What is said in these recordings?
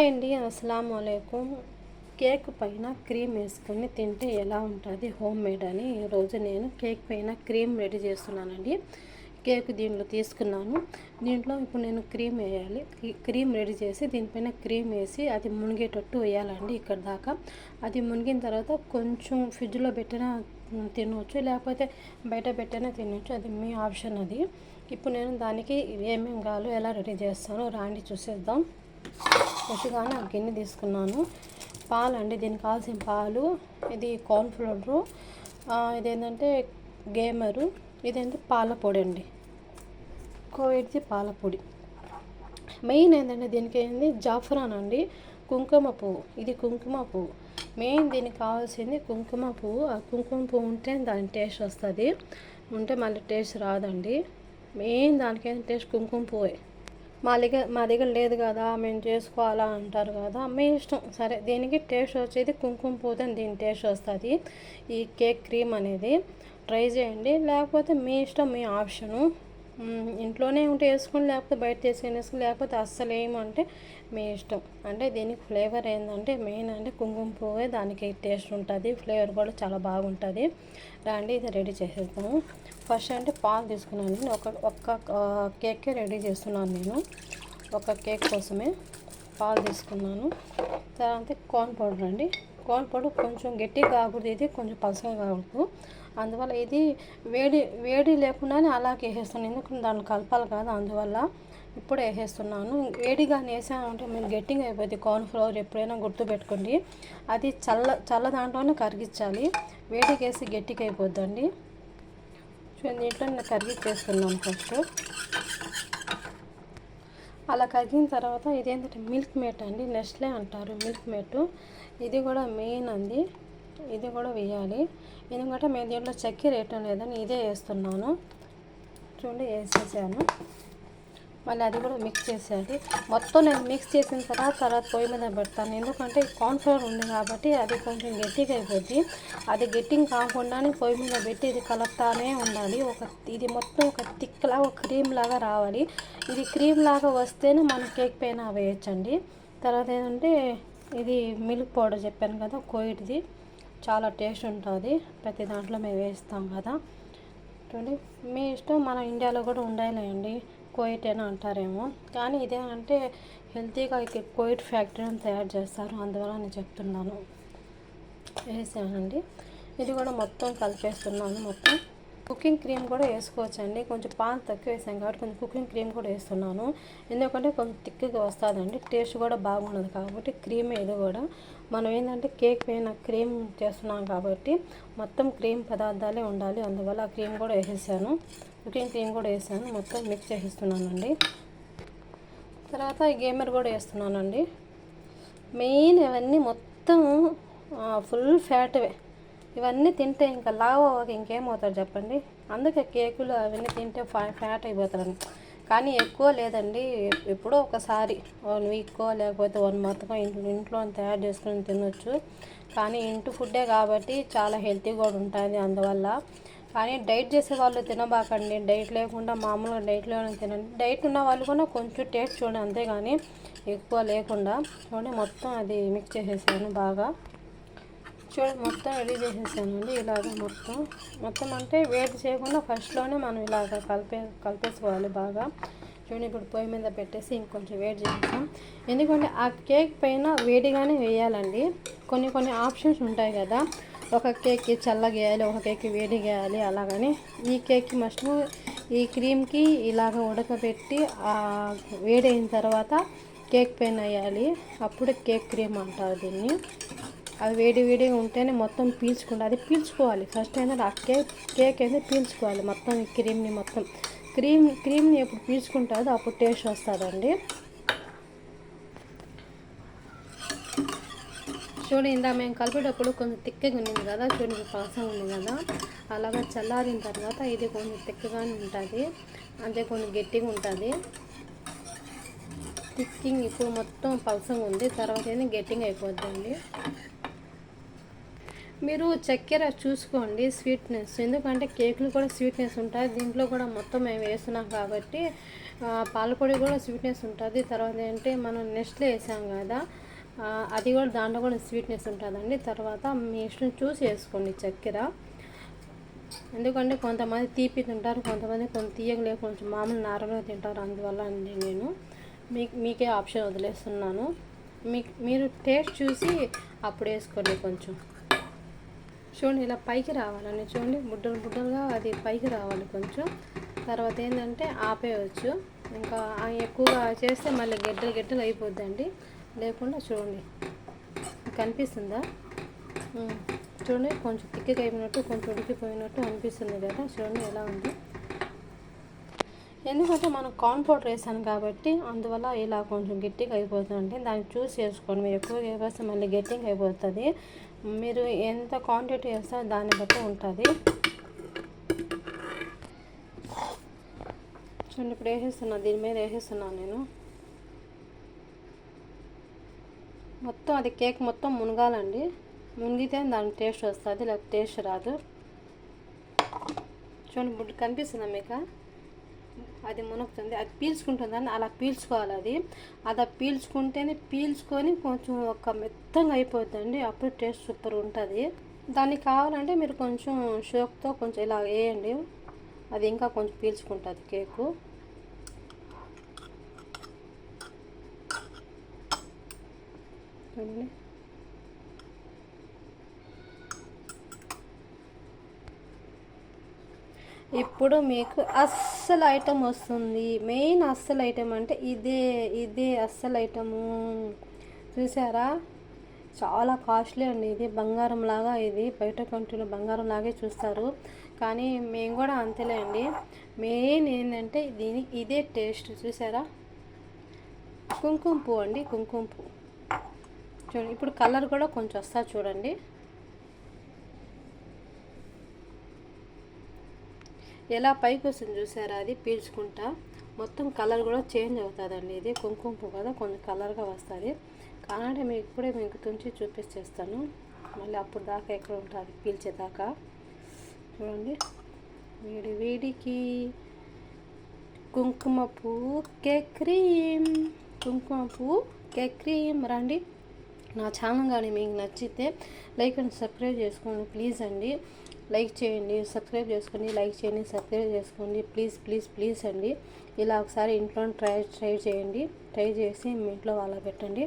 Hi అండి, అస్సలాము అలైకుం. Cake పైన క్రీమ్ వేసుకొని తింటే ఎలా ఉంటుంది హోమ్ మేడ్ అని ఈరోజు నేను కేక్ పైన క్రీమ్ రెడీ చేస్తున్నానండి. కేక్ దీంట్లో తీసుకున్నాను. దీంట్లో ఇప్పుడు నేను క్రీమ్ వేయాలి. క్రీమ్ రెడీ చేసి దీనిపైన క్రీమ్ వేసి అది మునిగేటట్టు వేయాలండి ఇక్కడ దాకా. అది మునిగిన తర్వాత కొంచెం ఫ్రిడ్జ్లో పెట్టినా తినవచ్చు, లేకపోతే బయట పెట్టినా తినవచ్చు, అది మీ ఆప్షన్. అది ఇప్పుడు నేను దానికి ఏమేమి కావాలో ఎలా రెడీ చేస్తానో రాండి చూసేద్దాం. ఫస్ట్గానే ఆ గిన్నె తీసుకున్నాను. పాలు అండి, దీనికి కావాల్సిన పాలు. ఇది కార్న్ ఫ్లోర్, ఇదేంటంటే గేమరు, ఇదేంటే పాల పొడి అండి, కోవిడ్ది పాల పొడి. మెయిన్ ఏంటంటే దీనికి ఏంది జాఫ్రాన్ అండి, కుంకుమ పువ్వు. ఇది కుంకుమ పువ్వు మెయిన్, దీనికి కావాల్సింది కుంకుమ పువ్వు. ఆ కుంకుమ పువ్వు ఉంటే దాని టేస్ట్ వస్తుంది, ఉంటే మళ్ళీ టేస్ట్ రాదండి. మెయిన్ దానికేం టేస్ట్ కుంకుమ పువ్వే. మా దగ్గర లేదు కదా, మేము చేసుకోవాలా అంటారు కదా, మీ ఇష్టం. సరే, దీనికి టేస్ట్ వచ్చేది కుంకుమ పువ్వుతో దీని టేస్ట్ వస్తుంది. ఈ కేక్ క్రీమ్ అనేది ట్రై చేయండి, లేకపోతే మీ ఇష్టం, మీ ఆప్షను. ఇంట్లోనే ఉంటే వేసుకొని, లేకపోతే బయట తీసుకొని వేసుకొని, లేకపోతే అస్సలు ఏమంటే మీ ఇష్టం. అంటే దీనికి ఫ్లేవర్ ఏంటంటే మెయిన్ అంటే కుంకుమ పువ్వే దానికి టేస్ట్ ఉంటుంది, ఫ్లేవర్ కూడా చాలా బాగుంటుంది. రండి ఇది రెడీ చేసేద్దాము. ఫస్ట్ అంటే పాలు తీసుకున్నాను. ఒక్క కేక్కే రెడీ చేస్తున్నాను నేను. ఒక కేక్ కోసమే పాలు తీసుకున్నాను. తర్వాత కార్న్ పౌడర్ అండి. కార్న్ పౌడర్ కొంచెం గట్టిగా కాకూడదు, ఇది కొంచెం పలసగా కాకూడదు. అందువల్ల ఇది వేడి లేకుండానే అలాగే వేసేస్తున్నాను, ఎందుకంటే దాన్ని కలపాలి కదా, అందువల్ల ఇప్పుడు వేసేస్తున్నాను. వేడిగా వేసామంటే మేము గట్టిగా అయిపోద్ది కార్న్ ఫ్లోర్. ఎప్పుడైనా గుర్తుపెట్టుకోండి, అది చల్ల దాంట్లోనే కరిగించాలి. వేడికి వేసి గట్టిగా అయిపోద్దండి. చూడండి, దీంట్లో నేను కరిగించేస్తున్నాను ఫస్ట్. అలా కరిగిన తర్వాత ఇదేంటంటే మిల్క్ మేట్ అండి, నెస్లే అంటారు మిల్క్ మేట్. ఇది కూడా మెయిన్ అండి, ఇది కూడా వేయాలి. ఎందుకంటే మేము దీంట్లో చక్కెర వేయటం లేదని ఇదే వేస్తున్నాను. చూడండి, వేసేసాను. మళ్ళీ అది కూడా మిక్స్ చేసేది. మొత్తం నేను మిక్స్ చేసిన తర్వాత పొయ్యి మీద పెడతాను, ఎందుకంటే కార్న్ ఫ్లోర్ ఉంది కాబట్టి అది కొంచెం గట్టిగా అయిపోద్ది. అది గట్టిగా కాకుండానే పొయ్యి మీద పెట్టి ఇది కలుపుతానే ఉండాలి. ఇది మొత్తం ఒక థిక్లా, ఒక క్రీమ్ లాగా రావాలి. ఇది క్రీమ్ లాగా వస్తేనే మనం కేక్ పైన వేయచ్చండి. తర్వాత ఏంటంటే ఇది మిల్క్ పౌడర్ చెప్పాను కదా, కోయిట్ది, చాలా టేస్ట్ ఉంటుంది. ప్రతి దాంట్లో మేము వేస్తాం కదా. చూడండి, మీ ఇష్టం. మన ఇండియాలో కూడా ఉండాలండి, కోయిట్ అని అంటారేమో, కానీ ఇదేమంటే హెల్తీగా కోయిట్ ఫ్యాక్టరీని తయారు చేస్తారు, అందువల్ల నేను చెప్తున్నాను. వేసానండి. ఇది కూడా మొత్తం కలిపేస్తున్నాను. మొత్తం కుకింగ్ క్రీమ్ కూడా వేసుకోవచ్చండి. కొంచెం పాలు తక్కువ వేసాం కాబట్టి కొంచెం కుకింగ్ క్రీమ్ కూడా వేస్తున్నాను, ఎందుకంటే కొంచెం థిక్గా వస్తుందండి, టేస్ట్ కూడా బాగున్నది కాబట్టి. క్రీమ్ ఇది కూడా మనం ఏంటంటే కేక్ పైన క్రీమ్ చేస్తున్నాం కాబట్టి మొత్తం క్రీమ్ పదార్థాలే ఉండాలి, అందువల్ల ఆ క్రీమ్ కూడా వేసేసాను. కుకింగ్ క్రీమ్ కూడా వేసాను, మొత్తం మిక్స్ చేసేస్తున్నానండి. తర్వాత ఈ గేమర్ కూడా వేస్తున్నానండి. మెయిన్ ఇవన్నీ మొత్తం ఫుల్ ఫ్యాట్వే. ఇవన్నీ తింటే ఇంకా లావు ఇంకేమవుతారు చెప్పండి. అందుకే కేకులు అవన్నీ తింటే ఫ్యాట్ అయిపోతారని. కానీ ఎక్కువ లేదండి, ఎప్పుడో ఒకసారి 1 వీక్కో లేకపోతే 1 మంత్కో ఇంట్లో తయారు చేసుకుని తినొచ్చు. కానీ ఇంటి ఫుడ్డే కాబట్టి చాలా హెల్తీ కూడా ఉంటుంది అందువల్ల. కానీ డైట్ చేసే వాళ్ళు తినబాకండి, డైట్ లేకుండా మామూలుగా డైట్లోనే తినండి. డైట్ ఉన్న వాళ్ళు కూడా కొంచెం టేస్ట్ చూడండి, అంతేగాని ఎక్కువ లేకుండా. చూడండి, మొత్తం అది మిక్స్ చేసేసాను బాగా. చూడండి, మొత్తం రెడీ చేసేసానండి. ఇలాగ మొత్తం అంటే వేడి చేయకుండా ఫస్ట్లోనే మనం ఇలాగ కలిపేసుకోవాలి బాగా. చూడండి, ఇప్పుడు పొయ్యి మీద పెట్టేసి ఇంకొంచెం వేడి చేస్తాం, ఎందుకంటే ఆ కేక్ పైన వేడిగానే వేయాలండి. కొన్ని ఆప్షన్స్ ఉంటాయి కదా, ఒక కేక్కి చల్లగా వేయాలి, ఒక కేక్కి వేడిగా వేయాలి, అలాగని. ఈ కేక్కి మస్ట్ ఈ క్రీమ్కి ఇలాగ ఉడకబెట్టి వేడైన తర్వాత కేక్ పైన వేయాలి, అప్పుడు కేక్ క్రీమ్ అంటారు దీన్ని. అది వేడిగా ఉంటేనే మొత్తం పీల్చుకుంటుంది, అది పీల్చుకోవాలి ఫస్ట్. ఏంటంటే ఆ కేక్ అయితే పీల్చుకోవాలి మొత్తం, ఈ క్రీమ్ని మొత్తం. క్రీమ్ని ఎప్పుడు పీల్చుకుంటుందో అప్పుడు టేస్ట్ వస్తుందండి. చూడండి, ఇందా మేము కలిపేటప్పుడు కొంచెం తిక్కగా ఉండింది కదా, చూడండి పలసంగా ఉంది కదా. అలాగా చల్లారిన తర్వాత ఇది కొంచెం తిక్కగానే ఉంటుంది, అంటే కొంచెం గట్టిగా ఉంటుంది. థిక్కింగ్ ఇప్పుడు మొత్తం పలసంగా ఉంది, తర్వాత ఏది గట్టిగా అయిపోద్దండి. మీరు చక్కెర చూసుకోండి, స్వీట్నెస్, ఎందుకంటే కేకులు కూడా స్వీట్నెస్ ఉంటుంది, దీంట్లో కూడా మొత్తం మేము వేస్తున్నాం కాబట్టి పాలపొడి కూడా స్వీట్నెస్ ఉంటుంది. తర్వాత ఏంటంటే మనం నెస్ట్లో వేసాం కదా, అది కూడా దాంట్లో కూడా స్వీట్నెస్ ఉంటుందండి. తర్వాత మీ ఇష్టం చూసి వేసుకోండి చక్కెర. ఎందుకంటే కొంతమంది తీపి తింటారు, కొంతమంది తీయగలే కొంచెం మామూలు నార్మల్గా తింటారు. అందువల్ల అండి నేను మీకే ఆప్షన్ వదిలేస్తున్నాను. మీరు టేస్ట్ చూసి అప్పుడు వేసుకోండి. కొంచెం చూడండి ఇలా పైకి రావాలండి, చూడండి బుడ్డలు బుడ్డలుగా అది పైకి రావాలి కొంచెం. తర్వాత ఏంటంటే ఆపేయవచ్చు. ఇంకా ఎక్కువగా చేస్తే మళ్ళీ గడ్డలు అయిపోద్దండి. లేకుండా చూడండి కనిపిస్తుందా, చూడండి కొంచెం తిక్కగా అయిపోయినట్టు, కొంచెం ఉడికిపోయినట్టు అనిపిస్తుంది కదా. చూడండి ఎలా ఉంది. ఎందుకంటే మనం కార్న్ పౌడర్ వేసాను కాబట్టి అందువల్ల ఇలా కొంచెం గట్టిగా అయిపోతుంది. దాన్ని చూసి వేసుకోండి. మీరు ఎక్కువగా వేస్తే మళ్ళీ గట్టిగా అయిపోతుంది. మీరు ఎంత క్వాంటిటీ వేస్తారో దాన్ని బట్టి ఉంటుంది. చూడండి ఇప్పుడు వేసేస్తున్నా, దీని మీద వేసేస్తున్నాను నేను. మొత్తం అది కేక్ మొత్తం మునగాలండి. మునిగితే దాని టేస్ట్ వస్తుంది, లేకపోతే టేస్ట్ రాదు. చూడండి బుడ్డు కనిపిస్తుందా మీకు, అది మునుగుతుంది, అది పీల్చుకుంటుందని అలా పీల్చుకోవాలి. అది పీల్చుకొని కొంచెం ఒక మెత్తంగా అయిపోద్దండి. అప్పుడు టేస్ట్ సూపర్ ఉంటుంది. దానికి కావాలంటే మీరు కొంచెం షోక్తో కొంచెం ఇలా వేయండి, అది ఇంకా కొంచెం పీల్చుకుంటుంది కేకు. చూడండి ఇప్పుడు మీకు అస్సలు ఐటమ్ వస్తుంది. మెయిన్ అస్సలు ఐటమ్ అంటే ఇదే అస్సలు ఐటము. చూసారా, చాలా కాస్ట్లీ అండి. ఇది బంగారం లాగా, ఇది బయట కంట్రీలో బంగారం లాగే చూస్తారు, కానీ మేము కూడా అంతేలే అండి. మెయిన్ ఏంటంటే ఇదే టేస్ట్. చూసారా, కుంకుమ పువ్వు అండి, కుంకుమ పువ్వు. చూడండి ఇప్పుడు కలర్ కూడా కొంచెం వస్తుంది చూడండి. ఎలా పైకి వస్తుంది చూసారా, అది పీల్చుకుంటా మొత్తం కలర్ కూడా చేంజ్ అవుతుందండి. ఇది కుంకుమ పువ్వు కదా, కొంచెం కలర్గా వస్తుంది. కానంటే మీకు తుంచి చూపించేస్తాను, మళ్ళీ అప్పుడు దాకా ఎక్కడ ఉంటుంది పీల్చేదాకా. చూడండి వేడికి కుంకుమ పువ్వు కేక్ క్రీమ్, కుంకుమ పువ్వు కేక్ క్రీమ్. రండి, నా ఛానల్ కానీ మీకు నచ్చితే లైక్ అండ్ సబ్స్క్రైబ్ చేసుకోండి ప్లీజ్ అండి. లైక్ చేయండి, సబ్స్క్రైబ్ చేసుకోండి, లైక్ చేయండి, సబ్స్క్రైబ్ చేసుకోండి ప్లీజ్ అండి. ఇలా ఒకసారి ఇంట్లో ట్రై చేయండి, ట్రై చేసి మీ ఇంట్లో వాళ్ళ పెట్టండి.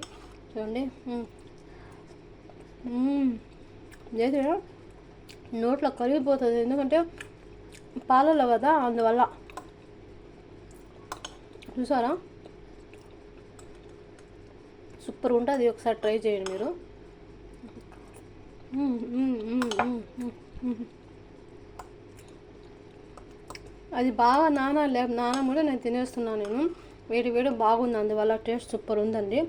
చూడండి చేసి నోట్లో కరిగిపోతుంది, ఎందుకంటే పాలలో కదా, అందువల్ల. చూసారా సూపర్ ఉంటుంది, ఒకసారి ట్రై చేయండి మీరు. అది బాగా నానముడే నేను తినేస్తున్నాను. నేను వేడి బాగుంది, అందువల్ల టేస్ట్ సూపర్ ఉందండి.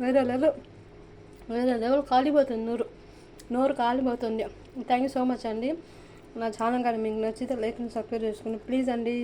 వేరే లెవెల్ కాలిపోతుంది, నోరు కాలిపోతుంది. థ్యాంక్ యూ సో మచ్ అండి. నా ఛానల్ కానీ మీకు నచ్చితే లైక్ అండ్ సబ్స్క్రైబ్ చేసుకోండి ప్లీజ్ అండి.